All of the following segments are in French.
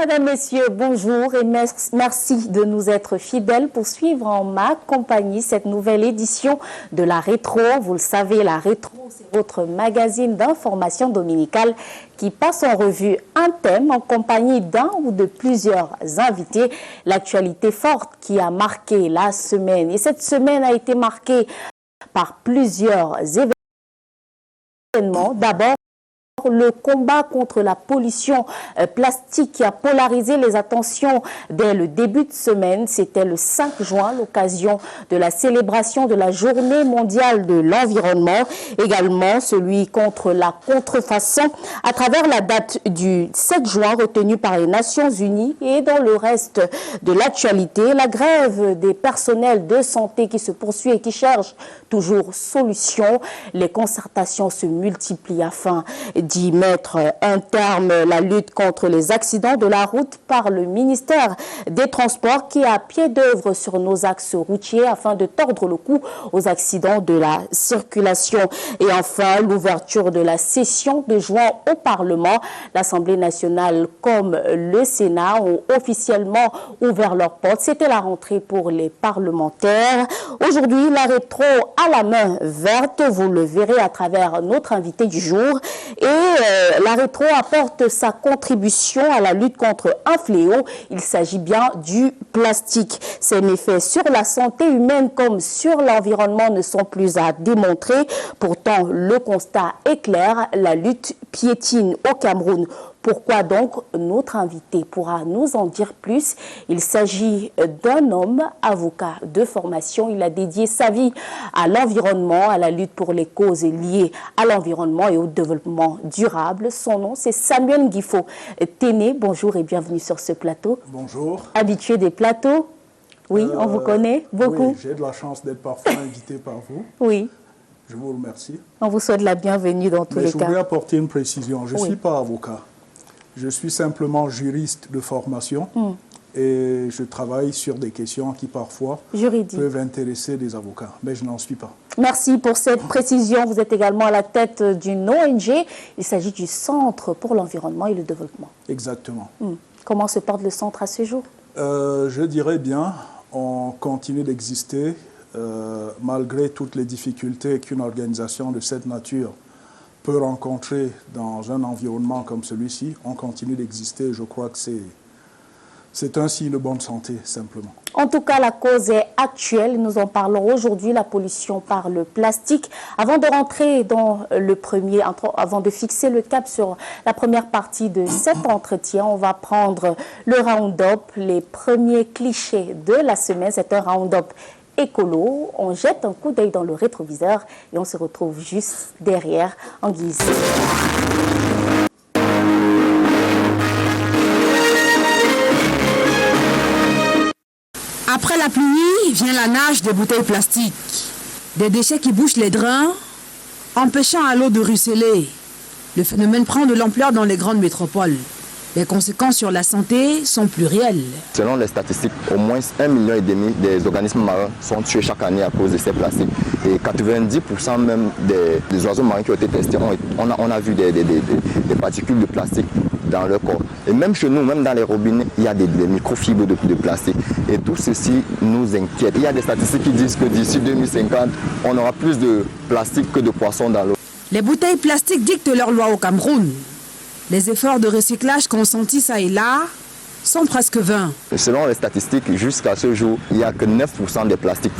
Mesdames, Messieurs, bonjour et merci de nous être fidèles pour suivre en ma compagnie cette nouvelle édition de la Rétro. Vous le savez, la Rétro, c'est votre magazine d'information dominicale qui passe en revue un thème en compagnie d'un ou de plusieurs invités. L'actualité forte qui a marqué la semaine. Et cette semaine a été marquée par plusieurs événements. D'abord, le combat contre la pollution plastique qui a polarisé les attentions dès le début de semaine. C'était le 5 juin, l'occasion de la célébration de la Journée mondiale de l'environnement. Également celui contre la contrefaçon à travers la date du 7 juin retenue par les Nations Unies. Et dans le reste de l'actualité, la grève des personnels de santé qui se poursuit et qui cherche toujours solution. Les concertations se multiplient afin d'y mettre un terme. La lutte contre les accidents de la route par le ministère des Transports qui est à pied d'œuvre sur nos axes routiers afin de tordre le cou aux accidents de la circulation. Et enfin, l'ouverture de la session de juin au Parlement. L'Assemblée nationale comme le Sénat ont officiellement ouvert leurs portes. C'était la rentrée pour les parlementaires. Aujourd'hui, la rétro à la main verte, vous le verrez à travers notre invité du jour. Et la rétro apporte sa contribution à la lutte contre un fléau. Il s'agit bien du plastique. Ses méfaits sur la santé humaine comme sur l'environnement ne sont plus à démontrer. Pourtant, le constat est clair, la lutte piétine au Cameroun. Pourquoi donc? Notre invité pourra nous en dire plus. Il s'agit d'un homme, avocat de formation. Il a dédié sa vie à l'environnement, à la lutte pour les causes liées à l'environnement et au développement durable. Son nom, c'est Samuel Guifo Téné. Bonjour et bienvenue sur ce plateau. Bonjour. Habitué des plateaux? Oui, on vous connaît beaucoup. Oui, j'ai de la chance d'être parfois invité par vous. Oui. Je vous remercie. On vous souhaite la bienvenue dans tous les cas. Je voudrais apporter une précision. Je ne suis pas avocat. Je suis simplement juriste de formation et je travaille sur des questions qui parfois peuvent intéresser des avocats, mais je n'en suis pas. Merci pour cette précision. Vous êtes également à la tête d'une ONG. Il s'agit du Centre pour l'environnement et le développement. Exactement. Comment se porte le centre à ce jour? Je dirais bien, on continue d'exister malgré toutes les difficultés qu'une organisation de cette nature peut rencontrer dans un environnement comme celui-ci. On continue d'exister. Je crois que c'est un signe de bonne santé, simplement. En tout cas, la cause est actuelle. Nous en parlons aujourd'hui, la pollution par le plastique. Avant de rentrer dans avant de fixer le cap sur la première partie de cet entretien, on va prendre le round-up, les premiers clichés de la semaine. C'est un round-up écolo. On jette un coup d'œil dans le rétroviseur et on se retrouve juste derrière en guise. Après la pluie vient la nage des bouteilles plastiques, des déchets qui bouchent les drains, empêchant à l'eau de ruisseler. Le phénomène prend de l'ampleur dans les grandes métropoles. Les conséquences sur la santé sont plurielles. Selon les statistiques, au moins 1,5 million des organismes marins sont tués chaque année à cause de ces plastiques. Et 90% même des oiseaux marins qui ont été testés, on a vu des particules de plastique dans leur corps. Et même chez nous, même dans les robinets, il y a des microfibres de plastique. Et tout ceci nous inquiète. Il y a des statistiques qui disent que d'ici 2050, on aura plus de plastique que de poissons dans l'eau. Les bouteilles plastiques dictent leur loi au Cameroun. Les efforts de recyclage consentis ça et là sont presque vains. Selon les statistiques, jusqu'à ce jour, il n'y a que 9% des plastiques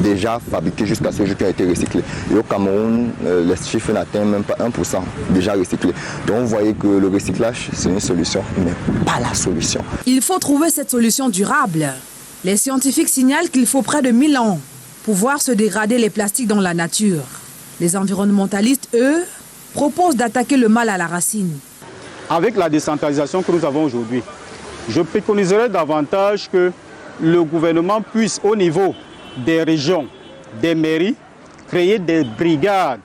déjà fabriqués jusqu'à ce jour qui ont été recyclés. Et au Cameroun, les chiffres n'atteignent même pas 1% déjà recyclés. Donc vous voyez que le recyclage, c'est une solution, mais pas la solution. Il faut trouver cette solution durable. Les scientifiques signalent qu'il faut près de 1000 ans pour voir se dégrader les plastiques dans la nature. Les environnementalistes, eux, proposent d'attaquer le mal à la racine. Avec la décentralisation que nous avons aujourd'hui, je préconiserais davantage que le gouvernement puisse, au niveau des régions, des mairies, créer des brigades,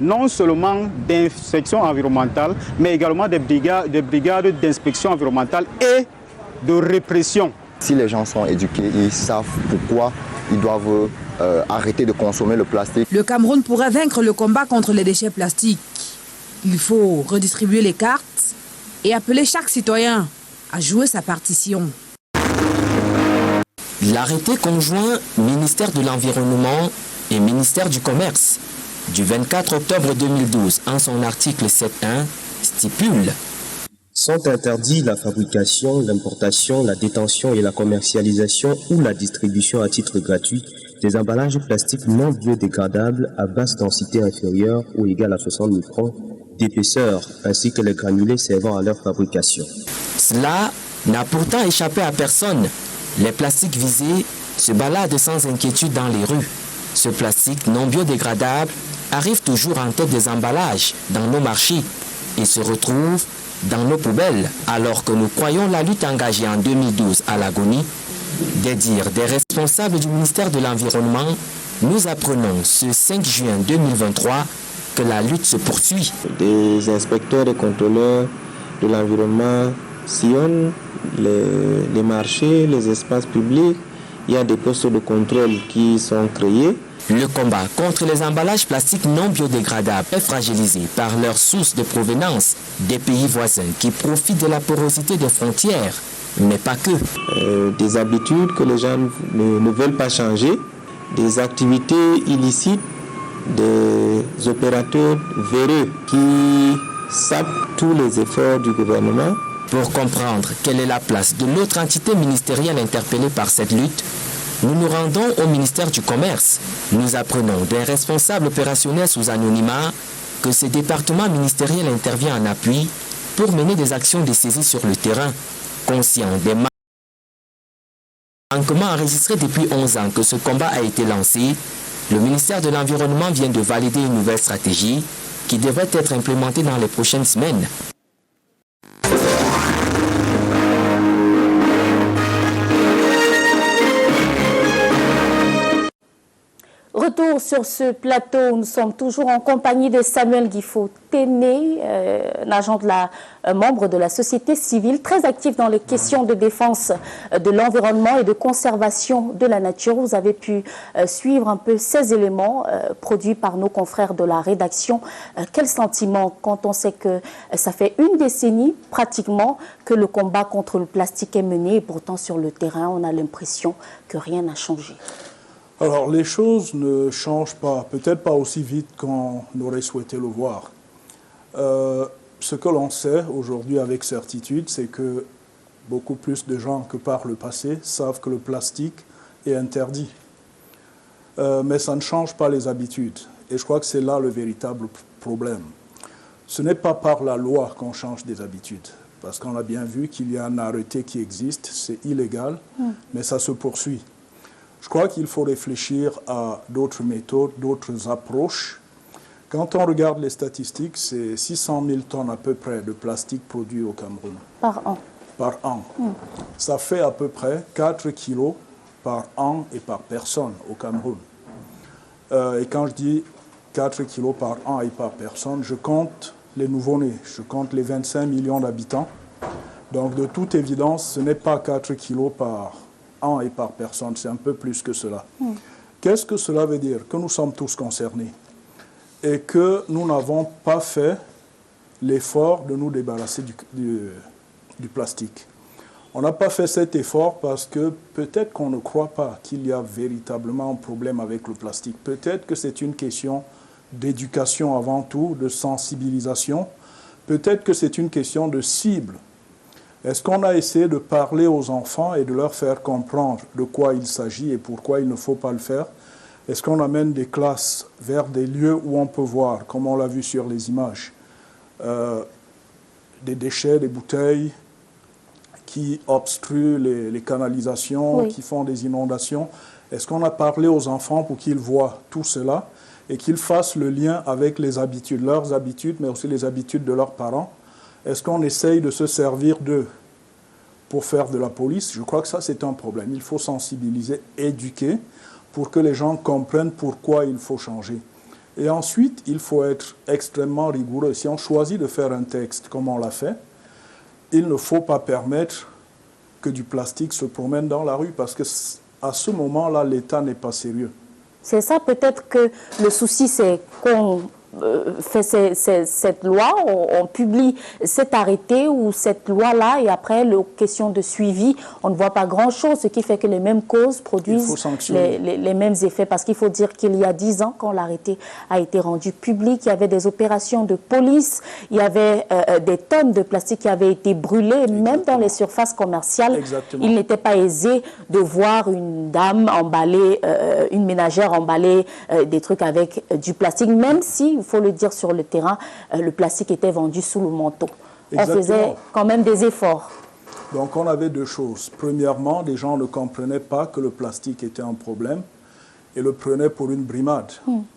non seulement d'inspection environnementale, mais également des brigades d'inspection environnementale et de répression. Si les gens sont éduqués, ils savent pourquoi ils doivent arrêter de consommer le plastique. Le Cameroun pourrait vaincre le combat contre les déchets plastiques. Il faut redistribuer les cartes et appeler chaque citoyen a joué sa partition. L'arrêté conjoint ministère de l'Environnement et ministère du Commerce du 24 octobre 2012 en son article 7.1 stipule: sont interdits la fabrication, l'importation, la détention et la commercialisation ou la distribution à titre gratuit des emballages plastiques non biodégradables à basse densité inférieure ou égale à 60 microns d'épaisseur, ainsi que les granulés servant à leur fabrication. Cela n'a pourtant échappé à personne. Les plastiques visés se baladent sans inquiétude dans les rues. Ce plastique non biodégradable arrive toujours en tête des emballages dans nos marchés et se retrouve dans nos poubelles, alors que nous croyons la lutte engagée en 2012 à l'agonie. Des dires des responsables du ministère de l'Environnement, nous apprenons ce 5 juin 2023 que la lutte se poursuit. Des inspecteurs et contrôleurs de l'environnement sillonnent les marchés, les espaces publics. Il y a des postes de contrôle qui sont créés. Le combat contre les emballages plastiques non biodégradables est fragilisé par leur source de provenance des pays voisins qui profitent de la porosité des frontières, mais pas que. Des habitudes que les gens ne veulent pas changer, des activités illicites, des opérateurs véreux qui sapent tous les efforts du gouvernement. Pour comprendre quelle est la place de l'autre entité ministérielle interpellée par cette lutte, nous nous rendons au ministère du Commerce. Nous apprenons des responsables opérationnels sous anonymat que ce département ministériel intervient en appui pour mener des actions de saisie sur le terrain. Conscient des manquements enregistrés depuis 11 ans que ce combat a été lancé, le ministère de l'Environnement vient de valider une nouvelle stratégie qui devrait être implémentée dans les prochaines semaines. Retour sur ce plateau, nous sommes toujours en compagnie de Samuel Guifo Téné, membre de la société civile, très actif dans les questions de défense de l'environnement et de conservation de la nature. Vous avez pu suivre un peu ces éléments produits par nos confrères de la rédaction. Quel sentiment quand on sait que ça fait une décennie pratiquement que le combat contre le plastique est mené et pourtant sur le terrain, on a l'impression que rien n'a changé? Alors, les choses ne changent pas, peut-être pas aussi vite qu'on aurait souhaité le voir. Ce que l'on sait aujourd'hui avec certitude, c'est que beaucoup plus de gens que par le passé savent que le plastique est interdit. Mais ça ne change pas les habitudes. Et je crois que c'est là le véritable problème. Ce n'est pas par la loi qu'on change des habitudes. Parce qu'on a bien vu qu'il y a un arrêté qui existe, c'est illégal, mais ça se poursuit. Je crois qu'il faut réfléchir à d'autres méthodes, d'autres approches. Quand on regarde les statistiques, c'est 600 000 tonnes à peu près de plastique produit au Cameroun. Par an. Par an. Ça fait à peu près 4 kilos par an et par personne au Cameroun. Et quand je dis 4 kilos par an et par personne, je compte les nouveau-nés, je compte les 25 millions d'habitants. Donc de toute évidence, ce n'est pas 4 kilos par an et par personne, c'est un peu plus que cela. Qu'est-ce que cela veut dire? Que nous sommes tous concernés et que nous n'avons pas fait l'effort de nous débarrasser du plastique. On n'a pas fait cet effort parce que peut-être qu'on ne croit pas qu'il y a véritablement un problème avec le plastique. Peut-être que c'est une question d'éducation avant tout, de sensibilisation. Peut-être que c'est une question de cible. Est-ce qu'on a essayé de parler aux enfants et de leur faire comprendre de quoi il s'agit et pourquoi il ne faut pas le faire? Est-ce qu'on amène des classes vers des lieux où on peut voir, comme on l'a vu sur les images, des déchets, des bouteilles qui obstruent les canalisations, qui font des inondations? Est-ce qu'on a parlé aux enfants pour qu'ils voient tout cela et qu'ils fassent le lien avec les habitudes, leurs habitudes, mais aussi les habitudes de leurs parents? Est-ce qu'on essaye de se servir d'eux pour faire de la police? Je crois que ça, c'est un problème. Il faut sensibiliser, éduquer, pour que les gens comprennent pourquoi il faut changer. Et ensuite, il faut être extrêmement rigoureux. Si on choisit de faire un texte comme on l'a fait, il ne faut pas permettre que du plastique se promène dans la rue, parce qu'à ce moment-là, l'État n'est pas sérieux. C'est ça peut-être que le souci, c'est qu'on fait cette loi, on publie cet arrêté ou cette loi-là, et après, la question de suivi, on ne voit pas grand-chose, ce qui fait que les mêmes causes produisent les mêmes effets. Parce qu'il faut dire qu'il y a 10 ans, quand l'arrêté a été rendu public, il y avait des opérations de police, il y avait des tonnes de plastique qui avaient été brûlées, même dans les surfaces commerciales. Exactement. Il n'était pas aisé de voir une dame emballer, une ménagère emballer des trucs avec du plastique, même si, il faut le dire, sur le terrain, le plastique était vendu sous le manteau. Exactement. On faisait quand même des efforts. Donc on avait deux choses. Premièrement, les gens ne comprenaient pas que le plastique était un problème et le prenaient pour une brimade.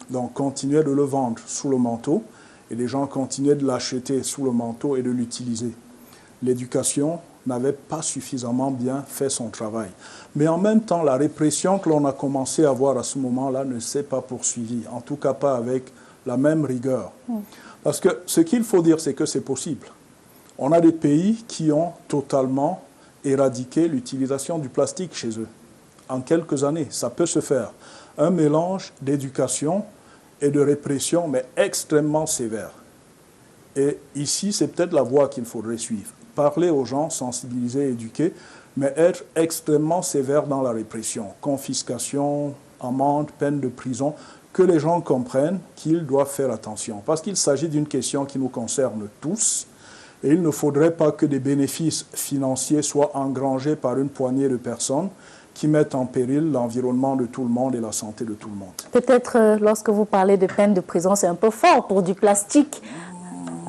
Donc continuaient de le vendre sous le manteau et les gens continuaient de l'acheter sous le manteau et de l'utiliser. L'éducation n'avait pas suffisamment bien fait son travail. Mais en même temps, la répression que l'on a commencé à voir à ce moment-là ne s'est pas poursuivie, en tout cas pas avec la même rigueur. Parce que ce qu'il faut dire, c'est que c'est possible. On a des pays qui ont totalement éradiqué l'utilisation du plastique chez eux. En quelques années, ça peut se faire. Un mélange d'éducation et de répression, mais extrêmement sévère. Et ici, c'est peut-être la voie qu'il faudrait suivre. Parler aux gens, sensibiliser, éduquer, mais être extrêmement sévère dans la répression. Confiscation, amende, peine de prison, que les gens comprennent qu'ils doivent faire attention. Parce qu'il s'agit d'une question qui nous concerne tous, et il ne faudrait pas que des bénéfices financiers soient engrangés par une poignée de personnes qui mettent en péril l'environnement de tout le monde et la santé de tout le monde. Peut-être lorsque vous parlez de peine de prison, c'est un peu fort pour du plastique.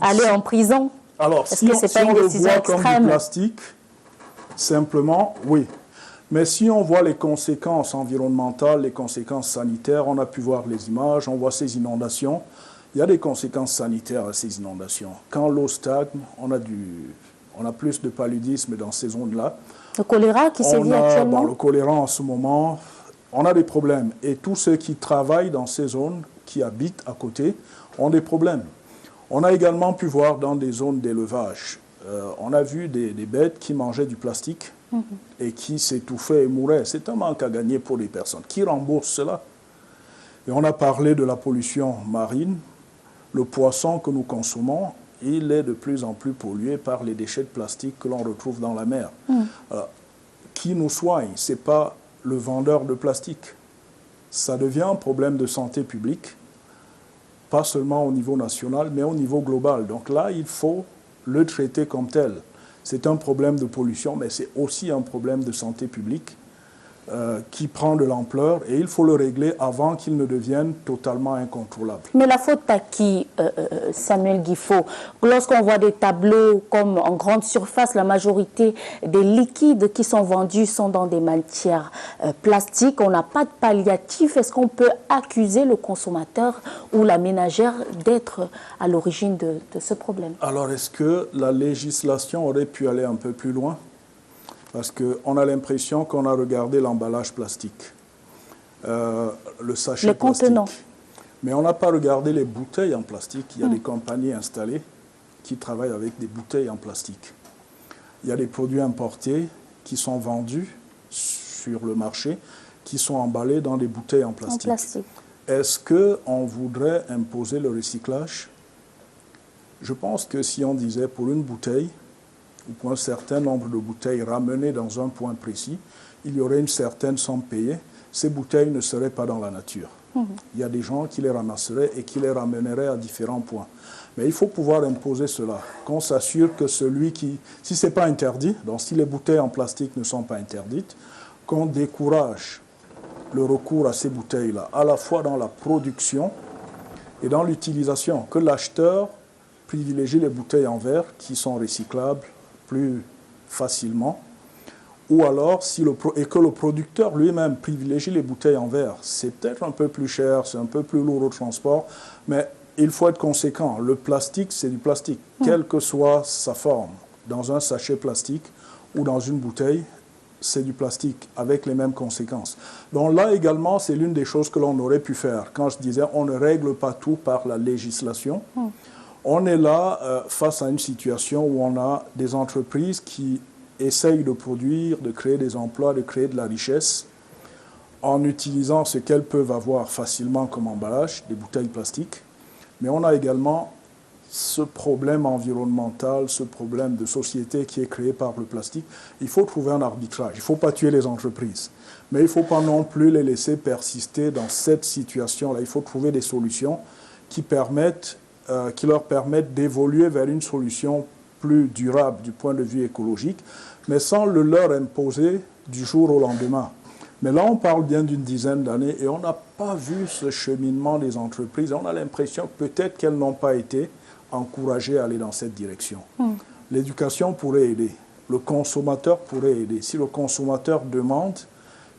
Aller en prison. Alors, si on le voit comme du plastique, simplement, oui. Mais si on voit les conséquences environnementales, les conséquences sanitaires, on a pu voir les images, on voit ces inondations. Il y a des conséquences sanitaires à ces inondations. Quand l'eau stagne, on a plus de paludisme dans ces zones-là. Le choléra qui sévit actuellement? Le choléra en ce moment, on a des problèmes. Et tous ceux qui travaillent dans ces zones, qui habitent à côté, ont des problèmes. On a également pu voir dans des zones d'élevage, on a vu des bêtes qui mangeaient du plastique et qui s'étouffaient et mouraient. C'est un manque à gagner pour les personnes. Qui rembourse cela? Et on a parlé de la pollution marine. Le poisson que nous consommons, il est de plus en plus pollué par les déchets de plastique que l'on retrouve dans la mer. Qui nous soigne? Ce n'est pas le vendeur de plastique. Ça devient un problème de santé publique, pas seulement au niveau national, mais au niveau global. Donc là, il faut le traiter comme tel. C'est un problème de pollution, mais c'est aussi un problème de santé publique qui prend de l'ampleur et il faut le régler avant qu'il ne devienne totalement incontrôlable. Mais la faute à qui, Samuel Guifo? Lorsqu'on voit des tableaux comme en grande surface, la majorité des liquides qui sont vendus sont dans des matières plastiques, on n'a pas de palliatif. Est-ce qu'on peut accuser le consommateur ou la ménagère d'être à l'origine de ce problème? Alors, est-ce que la législation aurait pu aller un peu plus loin? Parce qu'on a l'impression qu'on a regardé l'emballage plastique, le sachet plastique. Contenants. Mais on n'a pas regardé les bouteilles en plastique. Il y a des compagnies installées qui travaillent avec des bouteilles en plastique. Il y a des produits importés qui sont vendus sur le marché, qui sont emballés dans des bouteilles en plastique. Est-ce qu'on voudrait imposer le recyclage? Je pense que si on disait pour une bouteille, ou pour un certain nombre de bouteilles ramenées dans un point précis, il y aurait une certaine somme payée. Ces bouteilles ne seraient pas dans la nature. Il y a des gens qui les ramasseraient et qui les ramèneraient à différents points. Mais il faut pouvoir imposer cela, qu'on s'assure que celui qui... Si ce n'est pas interdit, donc si les bouteilles en plastique ne sont pas interdites, qu'on décourage le recours à ces bouteilles-là, à la fois dans la production et dans l'utilisation, que l'acheteur privilégie les bouteilles en verre qui sont recyclables plus facilement, ou alors et que le producteur lui-même privilégie les bouteilles en verre. C'est peut-être un peu plus cher, c'est un peu plus lourd au transport, mais il faut être conséquent. Le plastique, c'est du plastique, quelle que soit sa forme. Dans un sachet plastique ou dans une bouteille, c'est du plastique avec les mêmes conséquences. Donc là également, c'est l'une des choses que l'on aurait pu faire. Quand je disais on ne règle pas tout par la législation, on est là face à une situation où on a des entreprises qui essayent de produire, de créer des emplois, de créer de la richesse en utilisant ce qu'elles peuvent avoir facilement comme emballage, des bouteilles plastiques, Mais on a également ce problème environnemental, ce problème de société qui est créé par le plastique. Il faut trouver un arbitrage. Il ne faut pas tuer les entreprises. Mais il ne faut pas non plus les laisser persister dans cette situation-là. Il faut trouver des solutions qui leur permettent d'évoluer vers une solution plus durable du point de vue écologique, mais sans le leur imposer du jour au lendemain. Mais là, on parle bien d'une dizaine d'années et on n'a pas vu ce cheminement des entreprises. On a l'impression que peut-être qu'elles n'ont pas été encouragées à aller dans cette direction. L'éducation pourrait aider. Le consommateur pourrait aider. Si le consommateur demande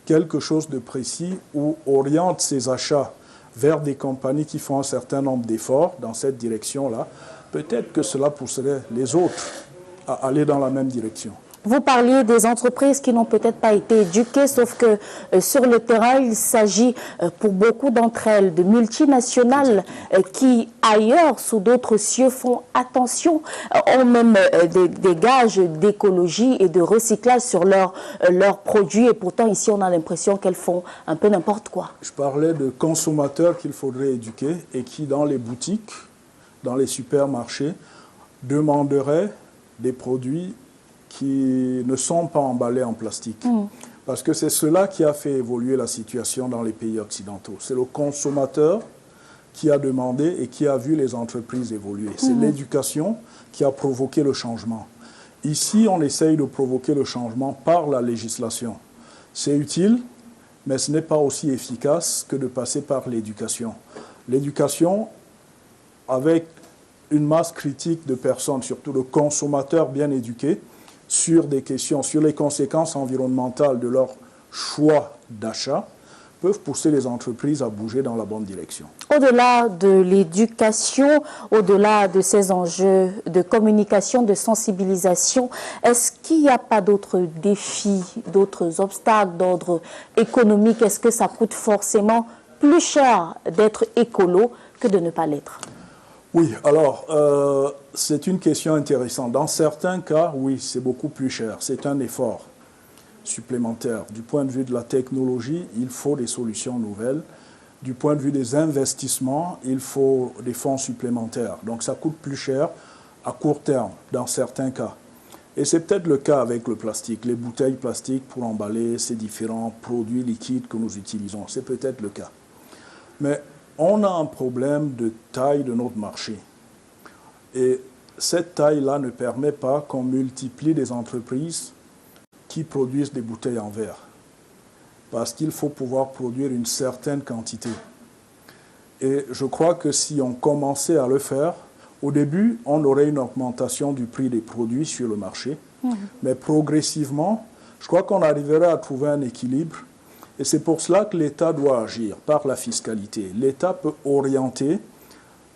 quelque chose de précis ou oriente ses achats vers des compagnies qui font un certain nombre d'efforts dans cette direction-là, peut-être que cela pousserait les autres à aller dans la même direction. Vous parliez des entreprises qui n'ont peut-être pas été éduquées, sauf que sur le terrain, il s'agit pour beaucoup d'entre elles de multinationales qui, ailleurs, sous d'autres cieux, font attention, ont même des gages d'écologie et de recyclage sur leurs produits. Et pourtant, ici, on a l'impression qu'elles font un peu n'importe quoi. Je parlais de consommateurs qu'il faudrait éduquer et qui, dans les boutiques, dans les supermarchés, demanderaient des produits qui ne sont pas emballés en plastique. Parce que c'est cela qui a fait évoluer la situation dans les pays occidentaux. C'est le consommateur qui a demandé et qui a vu les entreprises évoluer. C'est l'éducation qui a provoqué le changement. Ici, on essaye de provoquer le changement par la législation. C'est utile, mais ce n'est pas aussi efficace que de passer par l'éducation. L'éducation, avec une masse critique de personnes, surtout de consommateurs bien éduqués, sur des questions, sur les conséquences environnementales de leur choix d'achat, peuvent pousser les entreprises à bouger dans la bonne direction. Au-delà de l'éducation, au-delà de ces enjeux de communication, de sensibilisation, est-ce qu'il n'y a pas d'autres défis, d'autres obstacles d'ordre économique? Est-ce que ça coûte forcément plus cher d'être écolo que de ne pas l'être? Oui, alors, c'est une question intéressante. Dans certains cas, oui, c'est beaucoup plus cher. C'est un effort supplémentaire. Du point de vue de la technologie, il faut des solutions nouvelles. Du point de vue des investissements, il faut des fonds supplémentaires. Donc, ça coûte plus cher à court terme, dans certains cas. Et c'est peut-être le cas avec le plastique. Les bouteilles plastiques pour emballer ces différents produits liquides que nous utilisons. C'est peut-être le cas. Mais on a un problème de taille de notre marché. Et cette taille-là ne permet pas qu'on multiplie des entreprises qui produisent des bouteilles en verre. Parce qu'il faut pouvoir produire une certaine quantité. Et je crois que si on commençait à le faire, au début, on aurait une augmentation du prix des produits sur le marché. Mais progressivement, je crois qu'on arriverait à trouver un équilibre. Et c'est pour cela que l'État doit agir par la fiscalité. L'État peut orienter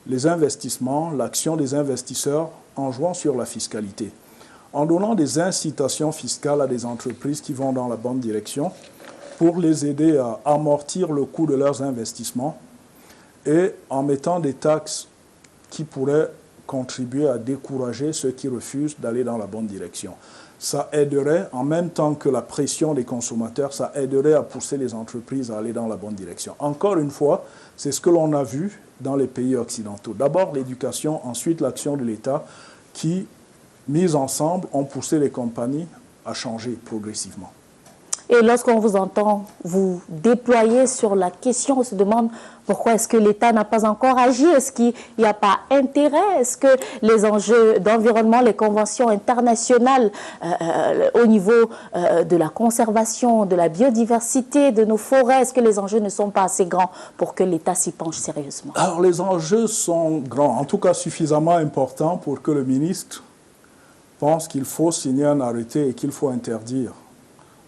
les investissements, l'action des investisseurs en jouant sur la fiscalité, en donnant des incitations fiscales à des entreprises qui vont dans la bonne direction pour les aider à amortir le coût de leurs investissements et en mettant des taxes qui pourraient contribuer à décourager ceux qui refusent d'aller dans la bonne direction. Ça aiderait, en même temps que la pression des consommateurs, ça aiderait à pousser les entreprises à aller dans la bonne direction. Encore une fois, c'est ce que l'on a vu dans les pays occidentaux. D'abord l'éducation, ensuite l'action de l'État qui, mises ensemble, ont poussé les compagnies à changer progressivement. Et lorsqu'on vous entend vous déployer sur la question, on se demande pourquoi est-ce que l'État n'a pas encore agi? Est-ce qu'il n'y a pas intérêt? Est-ce que les enjeux d'environnement, les conventions internationales au niveau de la conservation, de la biodiversité, de nos forêts, est-ce que les enjeux ne sont pas assez grands pour que l'État s'y penche sérieusement? Alors les enjeux sont grands, en tout cas suffisamment importants pour que le ministre pense qu'il faut signer un arrêté et qu'il faut interdire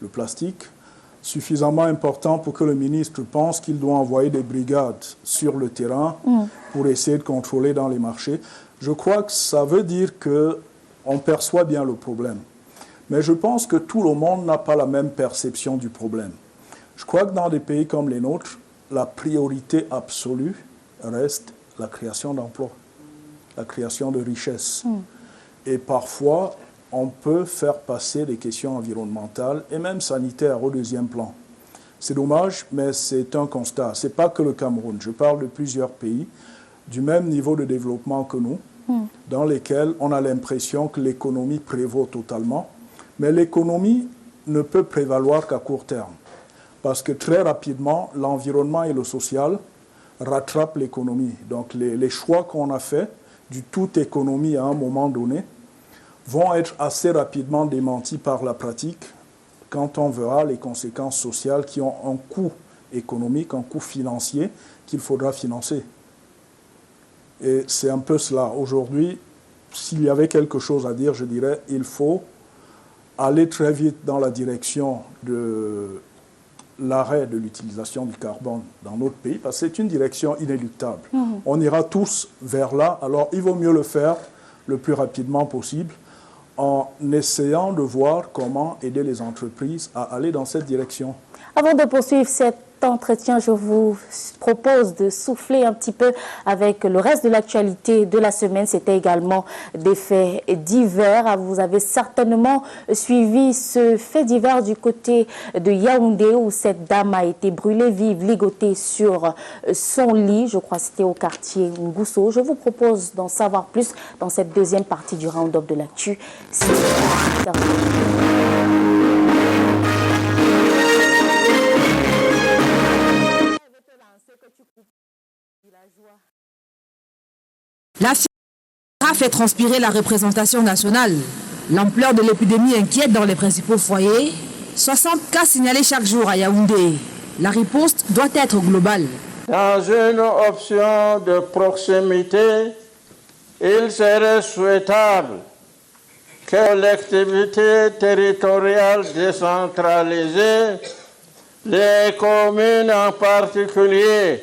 le plastique, suffisamment important pour que le ministre pense qu'il doit envoyer des brigades sur le terrain pour essayer de contrôler dans les marchés. Je crois que ça veut dire qu'on perçoit bien le problème. Mais je pense que tout le monde n'a pas la même perception du problème. Je crois que dans des pays comme les nôtres, la priorité absolue reste la création d'emplois, la création de richesses. Et parfois, on peut faire passer des questions environnementales et même sanitaires au deuxième plan. C'est dommage, mais c'est un constat. Ce n'est pas que le Cameroun. Je parle de plusieurs pays du même niveau de développement que nous, dans lesquels on a l'impression que l'économie prévaut totalement. Mais l'économie ne peut prévaloir qu'à court terme, parce que très rapidement, l'environnement et le social rattrapent l'économie. Donc les choix qu'on a faits du tout économie à un moment donné vont être assez rapidement démentis par la pratique quand on verra les conséquences sociales qui ont un coût économique, un coût financier qu'il faudra financer. Et c'est un peu cela. Aujourd'hui, s'il y avait quelque chose à dire, je dirais qu'il faut aller très vite dans la direction de l'arrêt de l'utilisation du carbone dans notre pays, parce que c'est une direction inéluctable. On ira tous vers là, alors il vaut mieux le faire le plus rapidement possible en essayant de voir comment aider les entreprises à aller dans cette direction. Avant de poursuivre cet entretien, je vous propose de souffler un petit peu avec le reste de l'actualité de la semaine. C'était également des faits divers. Vous avez certainement suivi ce fait divers du côté de Yaoundé où cette dame a été brûlée vive, ligotée sur son lit. Je crois que c'était au quartier Ngousso. Je vous propose d'en savoir plus dans cette deuxième partie du round-up de l'actu. La fièvre a fait transpirer la représentation nationale. L'ampleur de l'épidémie inquiète dans les principaux foyers. 60 cas signalés chaque jour à Yaoundé. La riposte doit être globale. Dans une option de proximité, il serait souhaitable que les collectivités territoriales décentralisées, les communes en particulier,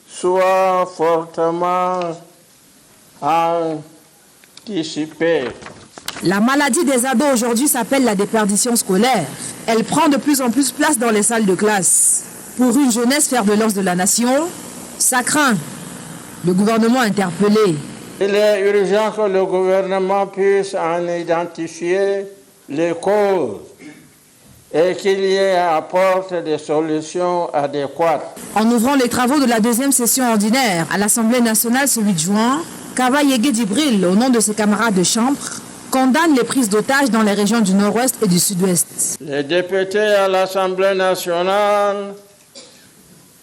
soient fortement anticipées. La maladie des ados aujourd'hui s'appelle la déperdition scolaire. Elle prend de plus en plus place dans les salles de classe. Pour une jeunesse fer de lance de la nation, ça craint. Le gouvernement interpellé. Il est urgent que le gouvernement puisse en identifier les causes et qu'il y apporte des solutions adéquates. En ouvrant les travaux de la deuxième session ordinaire à l'Assemblée nationale ce 8 juin, Kava Yege Djibril, au nom de ses camarades de chambre, condamne les prises d'otages dans les régions du nord-ouest et du sud-ouest. Les députés à l'Assemblée nationale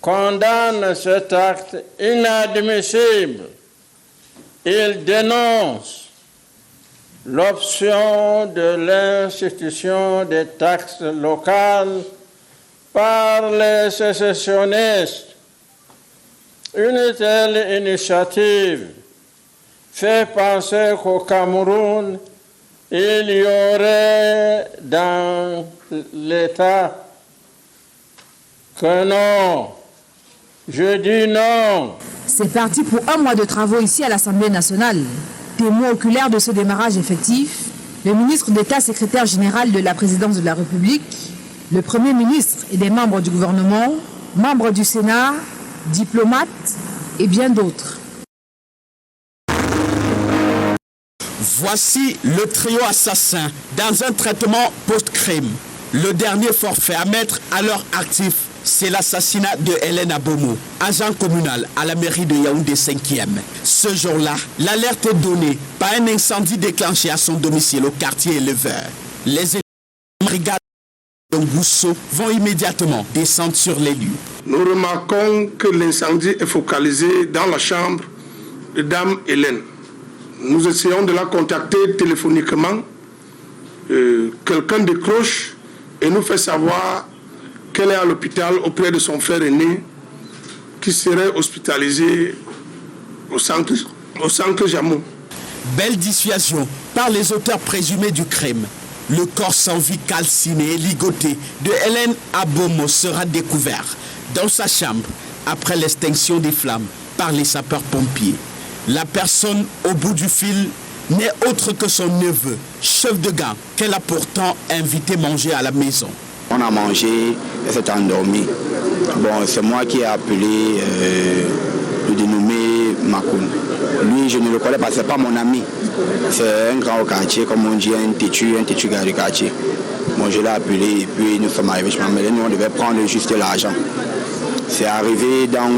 condamnent cet acte inadmissible. Ils dénoncent l'option de l'institution des taxes locales par les sécessionnistes. Une telle initiative fait penser qu'au Cameroun, il y aurait dans l'État que non. Je dis non. C'est parti pour un mois de travaux ici à l'Assemblée nationale. Témoin oculaire de ce démarrage effectif, le ministre d'État secrétaire général de la présidence de la République, le Premier ministre et des membres du gouvernement, membres du Sénat, diplomates et bien d'autres. Voici le trio assassin dans un traitement post-crime. Le dernier forfait à mettre à leur actif, c'est l'assassinat de Hélène Abomo, agent communal à la mairie de Yaoundé 5e. Ce jour-là, l'alerte est donnée par un incendie déclenché à son domicile au quartier Éleveur. Les brigades de Ngousso vont immédiatement descendre sur les lieux. Nous remarquons que l'incendie est focalisé dans la chambre de Dame Hélène. Nous essayons de la contacter téléphoniquement. Quelqu'un décroche et nous fait savoir qu'elle est à l'hôpital auprès de son frère aîné qui serait hospitalisé au centre Jamon. Belle dissuasion par les auteurs présumés du crime. Le corps sans vie calciné et ligoté de Hélène Abomo sera découvert dans sa chambre après l'extinction des flammes par les sapeurs-pompiers. La personne au bout du fil n'est autre que son neveu, chef de gang, qu'elle a pourtant invité manger à la maison. On a mangé, elle s'est endormie. Bon, c'est moi qui ai appelé le dénommé Makoun. Lui, je ne le connais pas, c'est pas mon ami. C'est un grand au quartier, comme on dit, un têtu gars du quartier. Bon, je l'ai appelé et puis nous sommes arrivés. Je m'en nous on devait prendre juste l'argent. C'est arrivé dans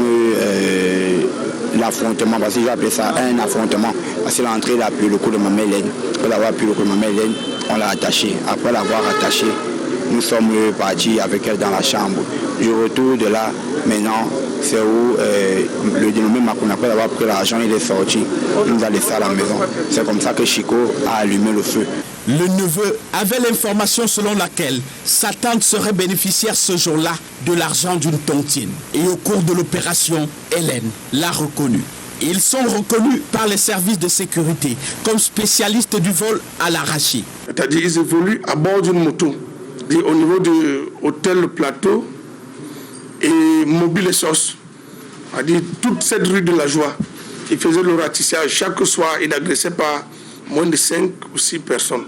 l'affrontement, parce que j'ai appelé ça un affrontement. Parce que l'entrée, il a appuyé le coup de Maman Hélène. Après l'avoir appuyé le coup de Maman Hélène, on l'a attaché. Après l'avoir attaché, nous sommes partis avec elle dans la chambre. Du retour de là, maintenant, c'est où le dénommé Makoun, après avoir pris l'argent, il est sorti. Il nous a laissé à la maison. C'est comme ça que Chico a allumé le feu. Le neveu avait l'information selon laquelle sa tante serait bénéficiaire ce jour-là de l'argent d'une tontine. Et au cours de l'opération, Hélène l'a reconnu. Ils sont reconnus par les services de sécurité comme spécialistes du vol à l'arraché. C'est-à-dire qu'ils évoluent à bord d'une moto, au niveau du hôtel Le Plateau et Mobile et Sauce. C'est-à-dire toute cette rue de la Joie. Ils faisaient le ratissage. Chaque soir, ils n'agressaient pas moins de 5 ou 6 personnes.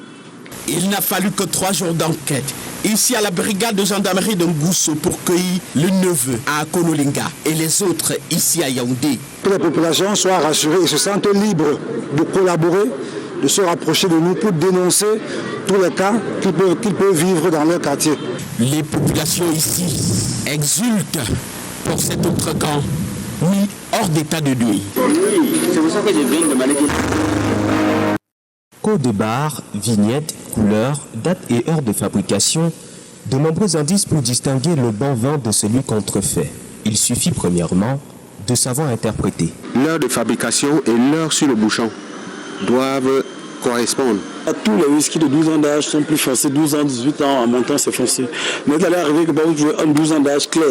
Il n'a fallu que 3 jours d'enquête ici à la brigade de gendarmerie de Ngousso pour cueillir le neveu à Konolinga et les autres ici à Yaoundé. Que les populations soient rassurées et se sentent libres de collaborer, de se rapprocher de nous pour dénoncer tous les cas qu'ils peuvent vivre dans leur quartier. Les populations ici exultent pour cet autre camp mis hors d'état de nuit. C'est pour ça que je viens de demander. Code de barre, vignettes, couleurs, date et heure de fabrication, de nombreux indices pour distinguer le bon vin de celui contrefait. Il suffit premièrement de savoir interpréter. L'heure de fabrication et l'heure sur le bouchon doivent correspondre. Tous les whisky de 12 ans d'âge sont plus foncés, 12 ans, 18 ans, en montant c'est foncé. Mais vous allez arriver que vous jouez un 12 ans d'âge clair.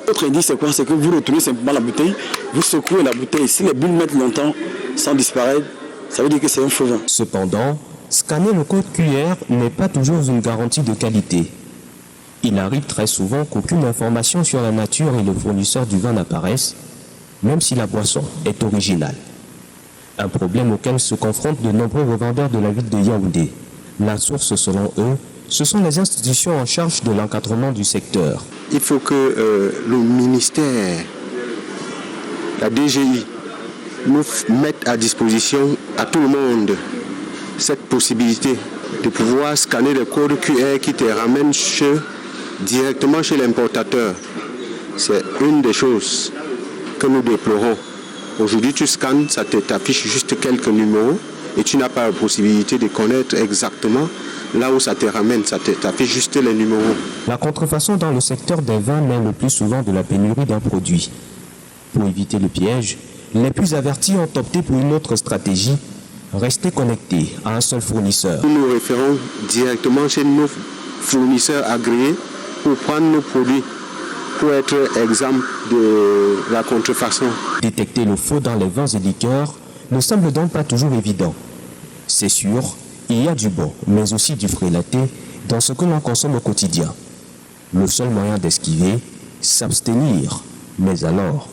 L'autre indice c'est quoi? C'est que vous retournez simplement la bouteille, vous secouez la bouteille. Si les bulles mettent longtemps sans disparaître, ça veut dire que c'est un faux vin. Cependant, scanner le code QR n'est pas toujours une garantie de qualité. Il arrive très souvent qu'aucune information sur la nature et le fournisseur du vin n'apparaisse, même si la boisson est originale. Un problème auquel se confrontent de nombreux revendeurs de la ville de Yaoundé. La source, selon eux, ce sont les institutions en charge de l'encadrement du secteur. Il faut que le ministère, la DGI, nous mette à disposition à tout le monde cette possibilité de pouvoir scanner le code QR qui te ramène directement chez l'importateur. C'est une des choses que nous déplorons. Aujourd'hui, tu scannes, ça t'affiche juste quelques numéros et tu n'as pas la possibilité de connaître exactement là où ça te ramène. Ça t'affiche juste les numéros. La contrefaçon dans le secteur des vins naît le plus souvent de la pénurie d'un produit. Pour éviter le piège, les plus avertis ont opté pour une autre stratégie, rester connectés à un seul fournisseur. Nous nous référons directement chez nos fournisseurs agréés pour prendre nos produits, pour être exempt de la contrefaçon. Détecter le faux dans les vins et liqueurs ne semble donc pas toujours évident. C'est sûr, il y a du bon, mais aussi du frélaté dans ce que l'on consomme au quotidien. Le seul moyen d'esquiver, s'abstenir. Mais alors...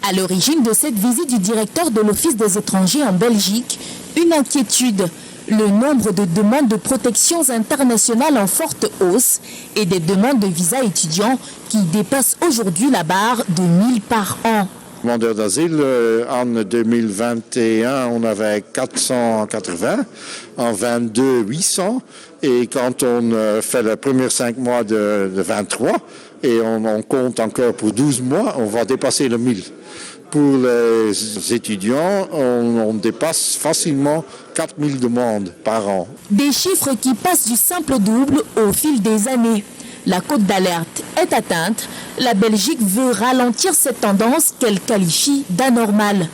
À l'origine de cette visite du directeur de l'Office des étrangers en Belgique, une inquiétude. Le nombre de demandes de protections internationales en forte hausse et des demandes de visa étudiants qui dépassent aujourd'hui la barre de 1000 par an. Demandeurs d'asile, en 2021, on avait 480, en 22, 800. Et quand on fait les premiers 5 mois de 23, et on compte encore pour 12 mois, on va dépasser le 1000. Pour les étudiants, on dépasse facilement 4000 demandes par an. Des chiffres qui passent du simple au double au fil des années. La cote d'alerte est atteinte. La Belgique veut ralentir cette tendance qu'elle qualifie d'anormale.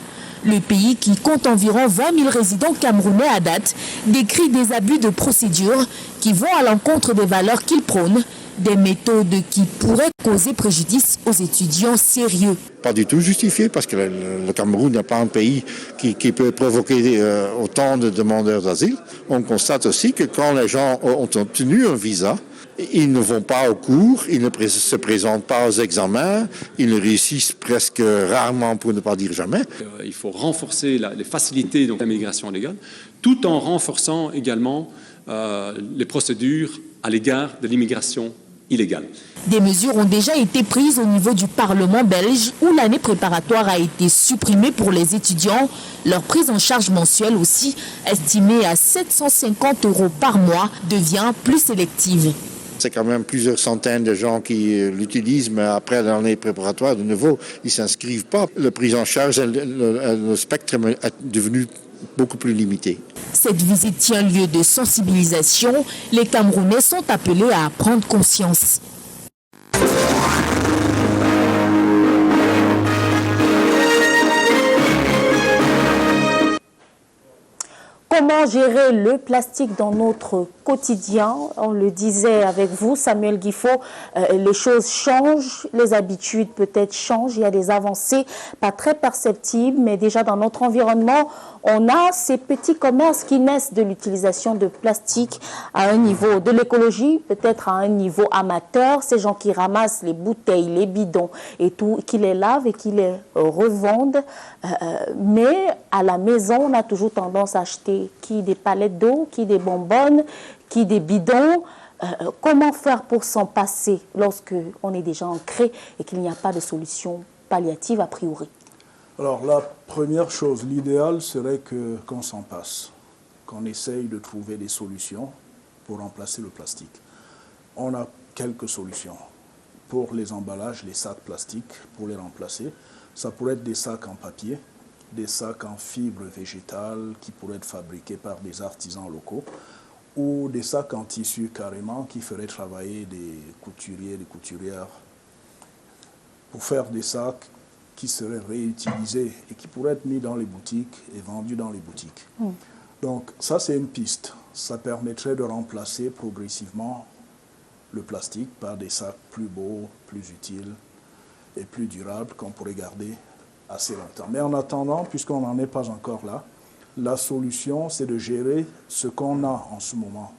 Le pays, qui compte environ 20 000 résidents camerounais à date, décrit des abus de procédure qui vont à l'encontre des valeurs qu'il prône, des méthodes qui pourraient causer préjudice aux étudiants sérieux. Pas du tout justifié, parce que le Cameroun n'est pas un pays qui peut provoquer autant de demandeurs d'asile. On constate aussi que quand les gens ont obtenu un visa, ils ne vont pas au cours, ils ne se présentent pas aux examens, ils ne réussissent presque rarement, pour ne pas dire jamais. Il faut renforcer les facilités de la migration légale, tout en renforçant également les procédures à l'égard de l'immigration illégale. Des mesures ont déjà été prises au niveau du Parlement belge, où l'année préparatoire a été supprimée pour les étudiants. Leur prise en charge mensuelle aussi, estimée à 750 € par mois, devient plus sélective. C'est quand même plusieurs centaines de gens qui l'utilisent, mais après l'année préparatoire, de nouveau, ils ne s'inscrivent pas. La prise en charge, le spectre est devenu beaucoup plus limité. Cette visite tient lieu de sensibilisation. Les Camerounais sont appelés à prendre conscience. Comment gérer le plastique dans notre quotidien? On le disait avec vous, Samuel Guifo, les choses changent, les habitudes peut-être changent, il y a des avancées pas très perceptibles, mais déjà dans notre environnement, on a ces petits commerces qui naissent de l'utilisation de plastique à un niveau de l'écologie, peut-être à un niveau amateur, ces gens qui ramassent les bouteilles, les bidons et tout, qui les lavent et qui les revendent, mais à la maison, on a toujours tendance à acheter qui des palettes d'eau, qui des bonbonnes, qui des bidons. Comment faire pour s'en passer lorsque on est déjà ancré et qu'il n'y a pas de solution palliative a priori? Alors la première chose, l'idéal serait qu'on s'en passe, qu'on essaye de trouver des solutions pour remplacer le plastique. On a quelques solutions. Pour les emballages, les sacs plastiques, pour les remplacer, ça pourrait être des sacs en papier, des sacs en fibres végétales qui pourraient être fabriqués par des artisans locaux, ou des sacs en tissu carrément qui feraient travailler des couturiers, des couturières pour faire des sacs qui seraient réutilisés et qui pourraient être mis dans les boutiques et vendus dans les boutiques. Donc ça, c'est une piste. Ça permettrait de remplacer progressivement le plastique par des sacs plus beaux, plus utiles et plus durables qu'on pourrait garder assez longtemps. Mais en attendant, puisqu'on n'en est pas encore là, la solution, c'est de gérer ce qu'on a en ce moment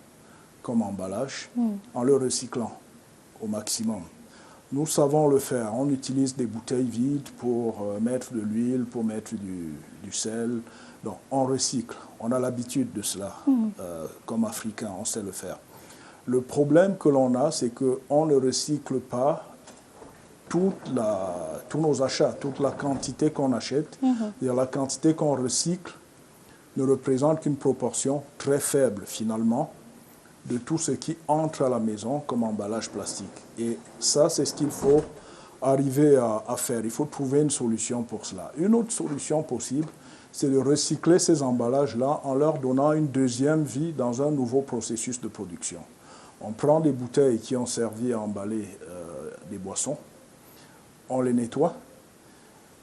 comme emballage en le recyclant au maximum. Nous savons le faire. On utilise des bouteilles vides pour mettre de l'huile, pour mettre du sel. Donc, on recycle. On a l'habitude de cela. Comme Africains, on sait le faire. Le problème que l'on a, c'est qu'on ne recycle pas tous nos achats, toute la quantité qu'on achète. La quantité qu'on recycle ne représente qu'une proportion très faible, finalement, de tout ce qui entre à la maison comme emballage plastique. Et ça, c'est ce qu'il faut arriver à faire. Il faut trouver une solution pour cela. Une autre solution possible, c'est de recycler ces emballages-là en leur donnant une deuxième vie dans un nouveau processus de production. On prend des bouteilles qui ont servi à emballer des boissons, on les nettoie,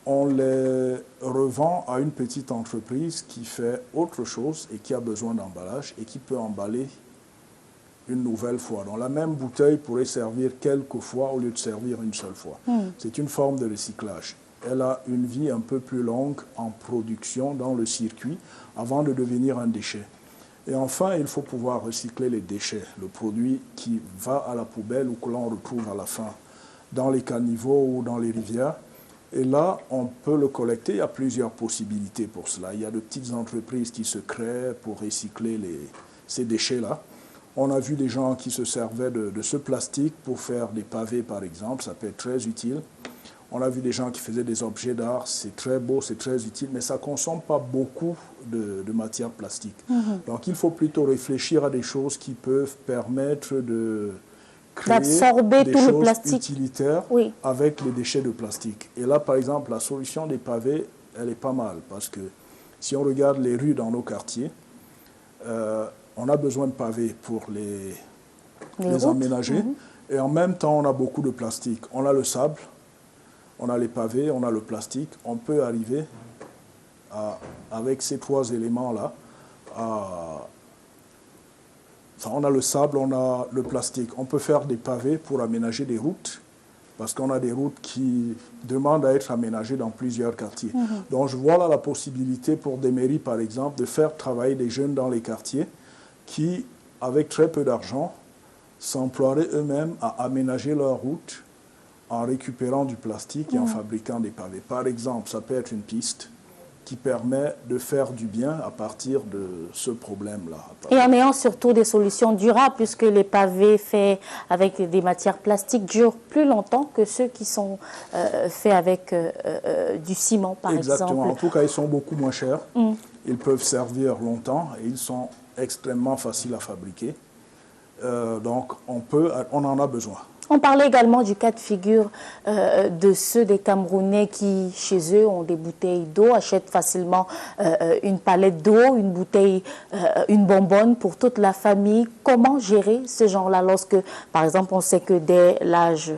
on les revend à une petite entreprise qui fait autre chose et qui a besoin d'emballage et qui peut emballer une nouvelle fois. Donc la même bouteille pourrait servir quelques fois au lieu de servir une seule fois. C'est une forme de recyclage. Elle a une vie un peu plus longue en production dans le circuit avant de devenir un déchet. Et enfin, il faut pouvoir recycler les déchets, le produit qui va à la poubelle ou que l'on retrouve à la fin dans les caniveaux ou dans les rivières. Et là, on peut le collecter. Il y a plusieurs possibilités pour cela. Il y a de petites entreprises qui se créent pour recycler ces déchets-là. On a vu des gens qui se servaient de ce plastique pour faire des pavés, par exemple. Ça peut être très utile. On a vu des gens qui faisaient des objets d'art. C'est très beau, c'est très utile, mais ça ne consomme pas beaucoup de matière plastique. Donc, il faut plutôt réfléchir à des choses qui peuvent permettre de d'absorber tout le plastique utilitaire avec les déchets de plastique. Et là, par exemple, la solution des pavés, elle est pas mal, parce que si on regarde les rues dans nos quartiers, on a besoin de pavés pour les emménager. Et en même temps, on a beaucoup de plastique. On a le sable, on a les pavés, on a le plastique. On peut arriver, avec ces trois éléments-là, on a le sable, on a le plastique. On peut faire des pavés pour aménager des routes, parce qu'on a des routes qui demandent à être aménagées dans plusieurs quartiers. Donc je vois là la possibilité pour des mairies, par exemple, de faire travailler des jeunes dans les quartiers qui, avec très peu d'argent, s'emploieraient eux-mêmes à aménager leurs routes en récupérant du plastique et en fabriquant des pavés. Par exemple, ça peut être une piste qui permet de faire du bien à partir de ce problème-là. Et en ayant surtout des solutions durables, puisque les pavés faits avec des matières plastiques durent plus longtemps que ceux qui sont faits avec du ciment, par exemple. Exactement. En tout cas, ils sont beaucoup moins chers. Ils peuvent servir longtemps et ils sont extrêmement faciles à fabriquer. Donc on en a besoin. On parlait également du cas de figure de ceux des Camerounais qui, chez eux, ont des bouteilles d'eau, achètent facilement une palette d'eau, une bouteille, une bonbonne pour toute la famille. Comment gérer ce genre-là lorsque, par exemple, on sait que dès l'âge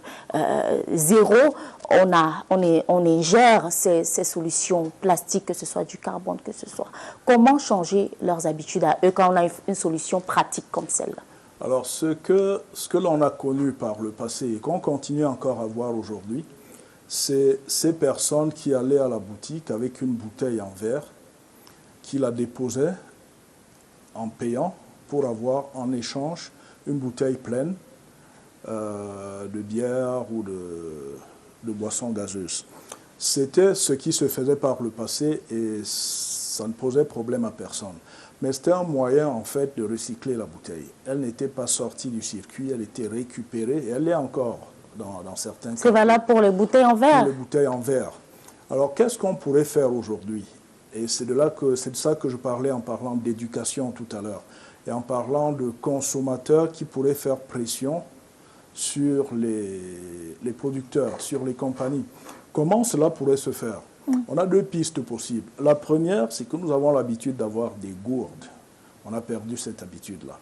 0, on ingère ces solutions plastiques, que ce soit du carbone, que ce soit. Comment changer leurs habitudes à eux quand on a une solution pratique comme celle-là? Alors, ce que l'on a connu par le passé et qu'on continue encore à voir aujourd'hui, c'est ces personnes qui allaient à la boutique avec une bouteille en verre, qui la déposaient en payant pour avoir en échange une bouteille pleine de bière ou de boissons gazeuses. C'était ce qui se faisait par le passé et ça ne posait problème à personne. Mais c'était un moyen, en fait, de recycler la bouteille. Elle n'était pas sortie du circuit, elle était récupérée, et elle l'est encore dans certains cas. C'est valable pour les bouteilles en verre? Pour les bouteilles en verre. Alors, qu'est-ce qu'on pourrait faire aujourd'hui? Et c'est de ça que je parlais en parlant d'éducation tout à l'heure, et en parlant de consommateurs qui pourraient faire pression sur les producteurs, sur les compagnies. Comment cela pourrait se faire? On a deux pistes possibles. La première, c'est que nous avons l'habitude d'avoir des gourdes. On a perdu cette habitude-là.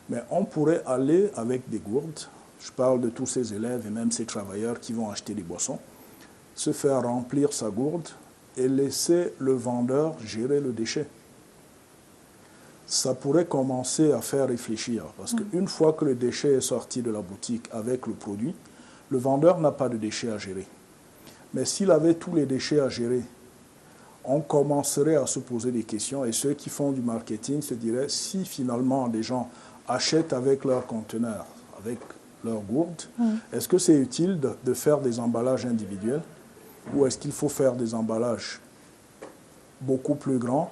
Mais on pourrait aller avec des gourdes, je parle de tous ces élèves et même ces travailleurs qui vont acheter des boissons, se faire remplir sa gourde et laisser le vendeur gérer le déchet. Ça pourrait commencer à faire réfléchir, parce qu'une fois que le déchet est sorti de la boutique avec le produit, le vendeur n'a pas de déchets à gérer. Mais s'il avait tous les déchets à gérer, on commencerait à se poser des questions et ceux qui font du marketing se diraient si finalement des gens achètent avec leur conteneur, avec leur gourde, est-ce que c'est utile de faire des emballages individuels ou est-ce qu'il faut faire des emballages beaucoup plus grands?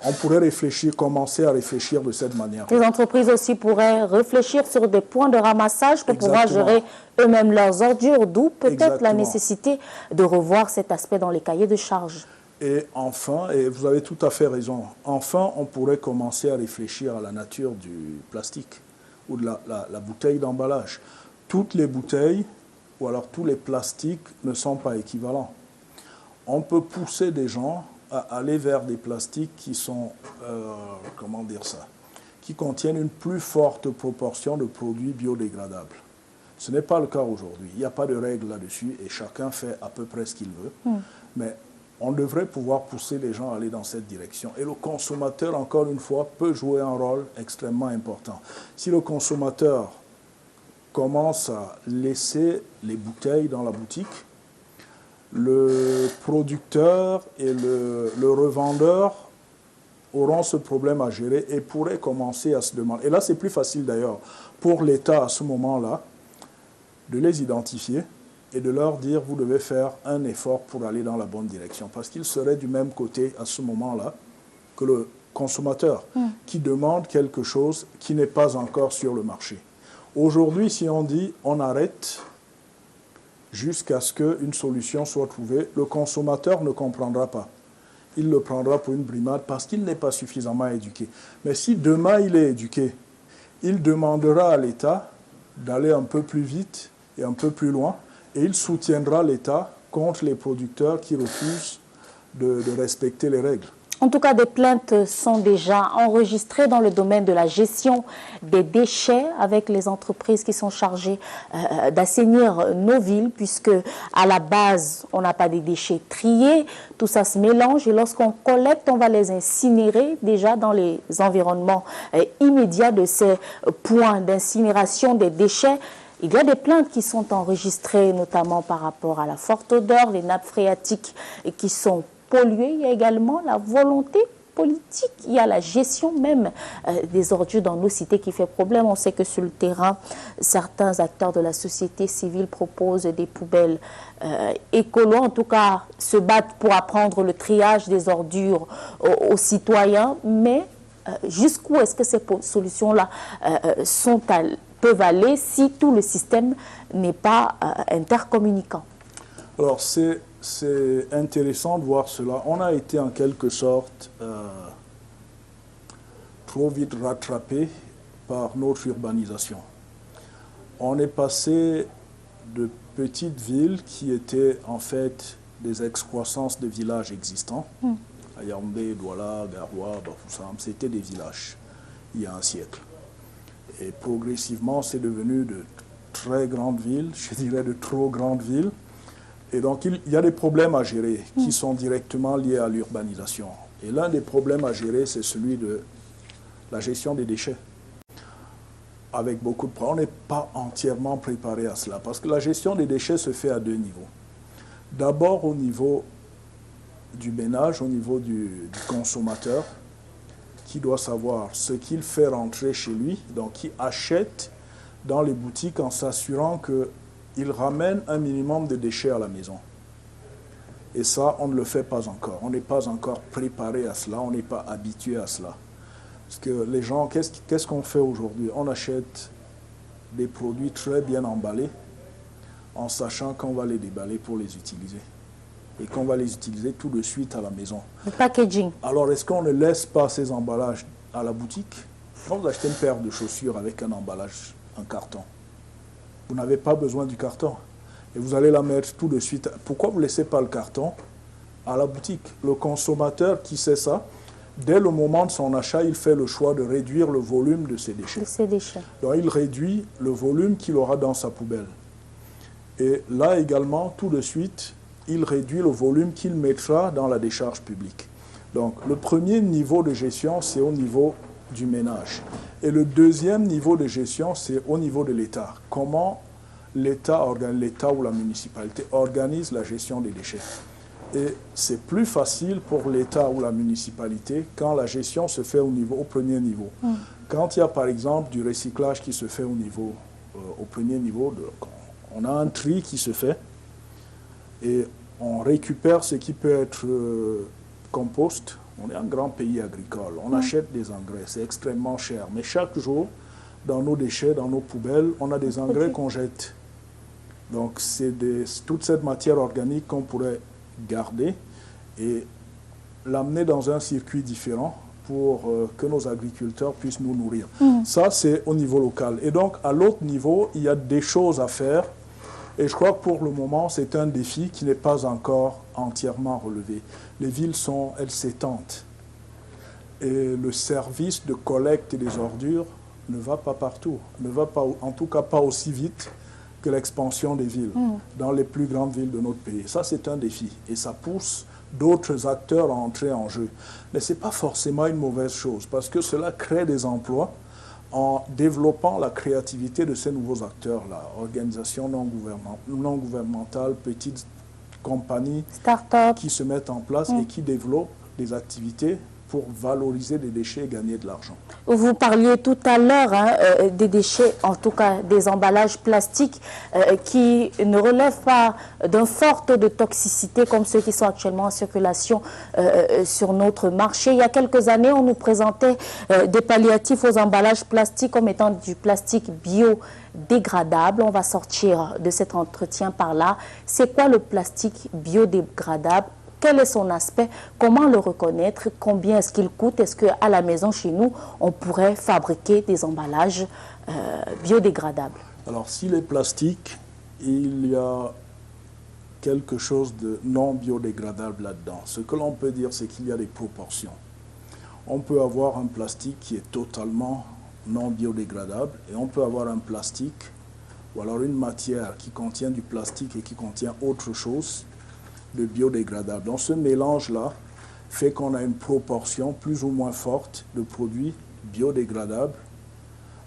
On pourrait commencer à réfléchir de cette manière. Les entreprises aussi pourraient réfléchir sur des points de ramassage pour pouvoir gérer eux-mêmes leurs ordures, d'où peut-être la nécessité de revoir cet aspect dans les cahiers de charges. Et enfin, et vous avez tout à fait raison, enfin on pourrait commencer à réfléchir à la nature du plastique ou de la bouteille d'emballage. Toutes les bouteilles ou alors tous les plastiques ne sont pas équivalents. On peut pousser des gens à aller vers des plastiques qui sont, qui contiennent une plus forte proportion de produits biodégradables. Ce n'est pas le cas aujourd'hui. Il n'y a pas de règle là-dessus et chacun fait à peu près ce qu'il veut. Mais on devrait pouvoir pousser les gens à aller dans cette direction. Et le consommateur, encore une fois, peut jouer un rôle extrêmement important. Si le consommateur commence à laisser les bouteilles dans la boutique, le producteur et le revendeur auront ce problème à gérer et pourraient commencer à se demander. Et là, c'est plus facile d'ailleurs pour l'État à ce moment-là de les identifier et de leur dire vous devez faire un effort pour aller dans la bonne direction. Parce qu'ils seraient du même côté à ce moment-là que le consommateur qui demande quelque chose qui n'est pas encore sur le marché. Aujourd'hui, si on dit on arrête jusqu'à ce qu'une solution soit trouvée, le consommateur ne comprendra pas. Il le prendra pour une brimade parce qu'il n'est pas suffisamment éduqué. Mais si demain il est éduqué, il demandera à l'État d'aller un peu plus vite et un peu plus loin et il soutiendra l'État contre les producteurs qui refusent de respecter les règles. En tout cas, des plaintes sont déjà enregistrées dans le domaine de la gestion des déchets avec les entreprises qui sont chargées d'assainir nos villes, puisque à la base, on n'a pas des déchets triés, tout ça se mélange et lorsqu'on collecte, on va les incinérer déjà dans les environnements immédiats de ces points d'incinération des déchets. Il y a des plaintes qui sont enregistrées, notamment par rapport à la forte odeur, les nappes phréatiques qui sont polluées. Il y a également la volonté politique, il y a la gestion même des ordures dans nos cités qui fait problème. On sait que sur le terrain, certains acteurs de la société civile proposent des poubelles écolo, en tout cas se battent pour apprendre le triage des ordures aux citoyens, mais jusqu'où est-ce que ces solutions-là peuvent aller si tout le système n'est pas intercommunicant? Alors c'est intéressant de voir cela. On a été en quelque sorte trop vite rattrapé par notre urbanisation. On est passé de petites villes qui étaient en fait des excroissances de villages existants. À Yaoundé, Douala, Garoua, Bafoussam, c'était des villages il y a un siècle. Et progressivement, c'est devenu de très grandes villes, je dirais de trop grandes villes. Et donc, il y a des problèmes à gérer qui sont directement liés à l'urbanisation. Et l'un des problèmes à gérer, c'est celui de la gestion des déchets. Avec beaucoup de problèmes, on n'est pas entièrement préparé à cela. Parce que la gestion des déchets se fait à deux niveaux. D'abord au niveau du ménage, au niveau du consommateur, qui doit savoir ce qu'il fait rentrer chez lui, donc qui achète dans les boutiques en s'assurant qu'il ramène un minimum de déchets à la maison. Et ça, on ne le fait pas encore. On n'est pas encore préparé à cela, on n'est pas habitué à cela. Parce que les gens, qu'est-ce qu'on fait aujourd'hui? On achète des produits très bien emballés en sachant qu'on va les déballer pour les utiliser. Et qu'on va les utiliser tout de suite à la maison. Le packaging. Alors, est-ce qu'on ne laisse pas ces emballages à la boutique? Quand vous achetez une paire de chaussures avec un emballage, un carton, vous n'avez pas besoin du carton. Et vous allez la mettre tout de suite. Pourquoi vous ne laissez pas le carton à la boutique? Le consommateur qui sait ça, dès le moment de son achat, il fait le choix de réduire le volume de ses déchets. Donc, il réduit le volume qu'il aura dans sa poubelle. Et là également, tout de suite, il réduit le volume qu'il mettra dans la décharge publique. Donc, le premier niveau de gestion, c'est au niveau du ménage. Et le deuxième niveau de gestion, c'est au niveau de l'État. Comment l'État ou la municipalité organise la gestion des déchets. Et c'est plus facile pour l'État ou la municipalité quand la gestion se fait au premier niveau. Quand il y a par exemple du recyclage qui se fait au premier niveau, on a un tri qui se fait et on récupère ce qui peut être compost. On est un grand pays agricole, on achète des engrais, c'est extrêmement cher. Mais chaque jour, dans nos déchets, dans nos poubelles, on a des engrais qu'on jette. Donc c'est toute cette matière organique qu'on pourrait garder et l'amener dans un circuit différent pour que nos agriculteurs puissent nous nourrir. Ça, c'est au niveau local. Et donc, à l'autre niveau, il y a des choses à faire. Et je crois que pour le moment, c'est un défi qui n'est pas encore entièrement relevé. Les villes elles s'étendent. Et le service de collecte des ordures ne va pas partout. Ne va pas, en tout cas pas aussi vite que l'expansion des villes dans les plus grandes villes de notre pays. Ça, c'est un défi. Et ça pousse d'autres acteurs à entrer en jeu. Mais ce n'est pas forcément une mauvaise chose, parce que cela crée des emplois en développant la créativité de ces nouveaux acteurs-là. Organisations non gouvernementales, petites compagnies qui se mettent en place et qui développent des activités pour valoriser des déchets et gagner de l'argent. Vous parliez tout à l'heure des déchets, en tout cas des emballages plastiques qui ne relèvent pas d'un fort taux de toxicité comme ceux qui sont actuellement en circulation sur notre marché. Il y a quelques années, on nous présentait des palliatifs aux emballages plastiques comme étant du plastique biodégradable. On va sortir de cet entretien par là. C'est quoi le plastique biodégradable? Quel est son aspect? Comment le reconnaître? Combien est-ce qu'il coûte? Est-ce qu'à la maison, chez nous, on pourrait fabriquer des emballages biodégradables? Alors, s'il est plastique, il y a quelque chose de non biodégradable là-dedans. Ce que l'on peut dire, c'est qu'il y a des proportions. On peut avoir un plastique qui est totalement non biodégradable et on peut avoir un plastique ou alors une matière qui contient du plastique et qui contient autre chose de biodégradable. Donc ce mélange-là fait qu'on a une proportion plus ou moins forte de produits biodégradables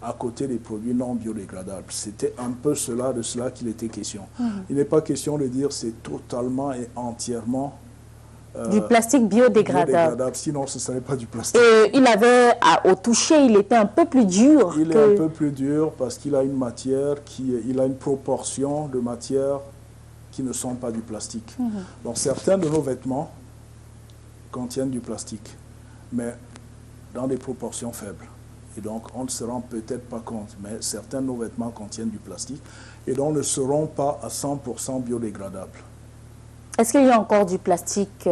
à côté des produits non biodégradables. C'était un peu de cela qu'il était question. Il n'est pas question de dire c'est totalement et entièrement du plastique biodégradable. Sinon ce ne serait pas du plastique. Et il avait, au toucher, il était un peu plus dur. Il est un peu plus dur parce qu'il a une matière il a une proportion de matière qui ne sont pas du plastique. Donc certains de nos vêtements contiennent du plastique, mais dans des proportions faibles. Et donc on ne se rend peut-être pas compte, mais certains de nos vêtements contiennent du plastique et donc ne seront pas à 100% biodégradables. Est-ce qu'il y a encore du plastique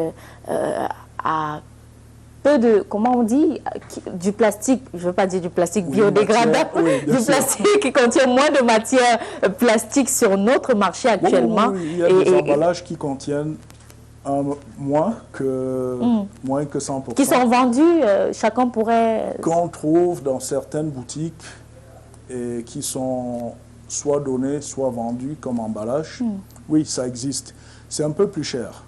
peu de, comment on dit, du plastique, je ne veux pas dire du plastique biodégradable, du plastique qui contient moins de matière plastique sur notre marché actuellement. Oui, il y a des emballages qui contiennent moins que 100%. Qui sont vendus, chacun pourrait... Qu'on trouve dans certaines boutiques et qui sont soit donnés, soit vendus comme emballage. Oui, ça existe. C'est un peu plus cher.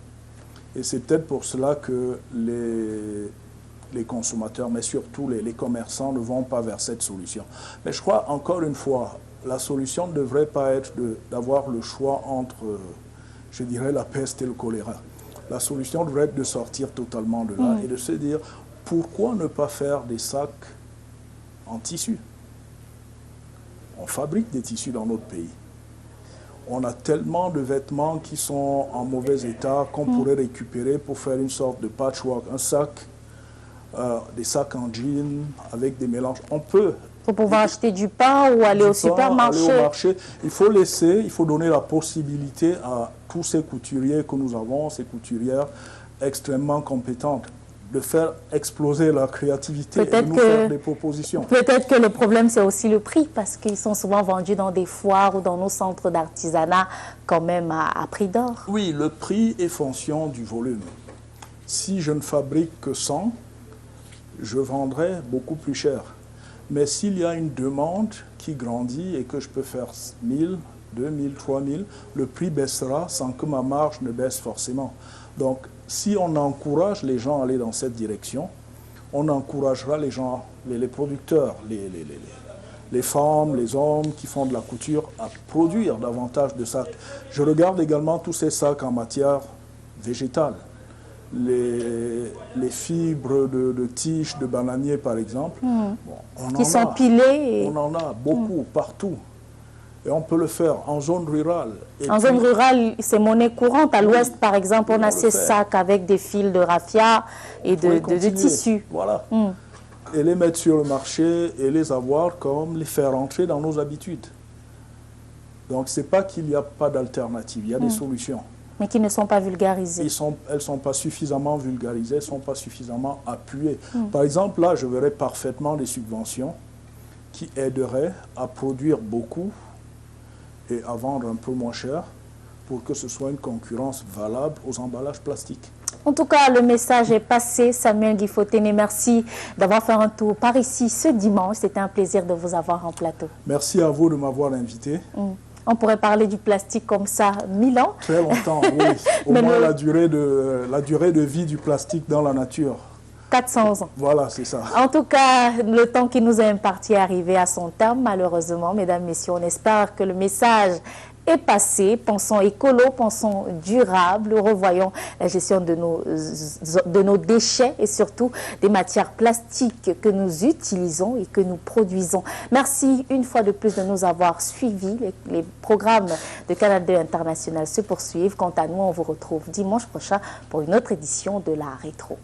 Et c'est peut-être pour cela que les consommateurs, mais surtout les commerçants, ne vont pas vers cette solution. Mais je crois, encore une fois, la solution ne devrait pas être d'avoir le choix entre, je dirais, la peste et le choléra. La solution devrait être de sortir totalement de là et de se dire, pourquoi ne pas faire des sacs en tissu? On fabrique des tissus dans notre pays. On a tellement de vêtements qui sont en mauvais état qu'on pourrait récupérer pour faire une sorte de patchwork, un sac, des sacs en jean avec des mélanges. On peut. Pour pouvoir acheter du pain ou aller au supermarché. Aller au marché. Il faut donner la possibilité à tous ces couturiers que nous avons, ces couturières extrêmement compétentes, de faire exploser leur créativité et de nous faire des propositions. Peut-être que le problème, c'est aussi le prix, parce qu'ils sont souvent vendus dans des foires ou dans nos centres d'artisanat, quand même à prix d'or. Oui, le prix est fonction du volume. Si je ne fabrique que 100, je vendrai beaucoup plus cher. Mais s'il y a une demande qui grandit et que je peux faire 1000, 2000, 3000, le prix baissera sans que ma marge ne baisse forcément. Donc, si on encourage les gens à aller dans cette direction, on encouragera les gens, les producteurs, les femmes, les hommes qui font de la couture à produire davantage de sacs. Je regarde également tous ces sacs en matière végétale. Les fibres de tiges de bananier, par exemple, qui sont pilées. On en a beaucoup, partout. Et on peut le faire en zone rurale. En zone rurale, c'est monnaie courante. À l'ouest, par exemple, on a ces sacs avec des fils de raffia et de tissu. Voilà. Et les mettre sur le marché et les avoir comme les faire entrer dans nos habitudes. Donc, ce n'est pas qu'il n'y a pas d'alternative, il y a des solutions. Mais qui ne sont pas vulgarisées. Elles ne sont pas suffisamment vulgarisées, elles ne sont pas suffisamment appuyées. Par exemple, là, je verrais parfaitement des subventions qui aideraient à produire beaucoup et à vendre un peu moins cher pour que ce soit une concurrence valable aux emballages plastiques. En tout cas, le message est passé. Samuel Guy-Fotene, merci d'avoir fait un tour par ici ce dimanche. C'était un plaisir de vous avoir en plateau. Merci à vous de m'avoir invité. On pourrait parler du plastique comme ça 1000 ans. Très longtemps, oui. Au moins la durée de vie du plastique dans la nature. 400 ans. Voilà, c'est ça. En tout cas, le temps qui nous est imparti est arrivé à son terme, malheureusement. Mesdames, Messieurs, on espère que le message est passé. Pensons écolo, pensons durable, revoyons la gestion de nos déchets et surtout des matières plastiques que nous utilisons et que nous produisons. Merci une fois de plus de nous avoir suivis. Les programmes de Canal 2 International se poursuivent. Quant à nous, on vous retrouve dimanche prochain pour une autre édition de la Rétro.